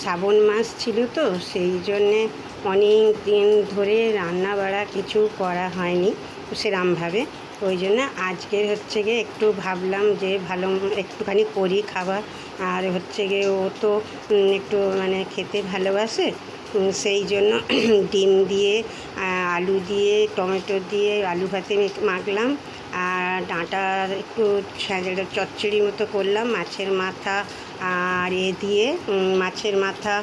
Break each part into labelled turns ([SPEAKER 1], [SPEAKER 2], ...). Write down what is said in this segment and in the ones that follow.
[SPEAKER 1] শ্রাবণ মাস ছিল তো, সেই জন্যে অনেক দিন ধরে রান্না বাড়া কিছু করা হয়নি সেরমভাবে। ওই জন্য আজকের হচ্ছে গিয়ে একটু ভাবলাম যে ভালো একটুখানি করি খাবার। আর হচ্ছে গিয়ে ও তো একটু মানে খেতে ভালোবাসে, সেই জন্য ডিম দিয়ে আলু দিয়ে টমেটো দিয়ে আলু ভাতে মাখলাম। আর ডাঁটার একটু চচ্চড়ি মতো করলাম, মাছের মাথা আর দিয়ে মাছের মাথা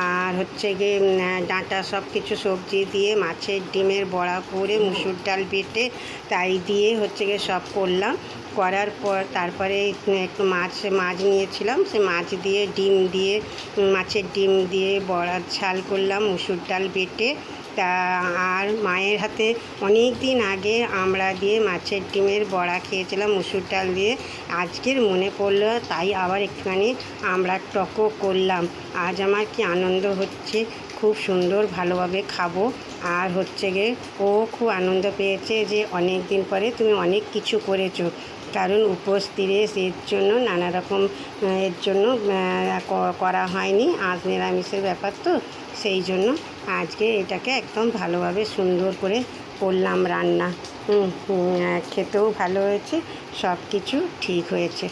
[SPEAKER 1] আর হচ্ছে গিয়ে ডাঁটা সব কিছু সবজি দিয়ে মাছের ডিমের বড়া করে মুসুর ডাল বেটে তাই দিয়ে হচ্ছে গিয়ে সব করলাম। করার পর তারপরে একটু মাছ নিয়েছিলাম, সে মাছ দিয়ে ডিম দিয়ে মাছের ডিম দিয়ে বড়ার ঝাল করলাম মুসুর ডাল বেটে। তা আর মায়ের হাতে অনেক দিন আগে আমড়া দিয়ে মাছের ডিমের বড়া খেয়েছিলাম মুসুর ডাল দিয়ে, আজকের মনে পড়লো তাই আবার একটুখানি আমড়ার টকও করলাম। আজ আমার কি আনন্দ হচ্ছে, খুব সুন্দর ভালোভাবে খাবো। আর হচ্ছে গিয়ে ও খুব আনন্দ পেয়েছে যে অনেক দিন পরে তুমি অনেক কিছু করেছো, কারণ উপোস তিরেস এর জন্য নানা রকম এর জন্য করা হয়নি, আজ নিরামিষের ব্যাপার তো, সেই জন্য আজকে এটাকে একদম ভালোভাবে সুন্দর করে করলাম রান্না। খেতেও ভালো হয়েছে, সব কিছু ঠিক হয়েছে।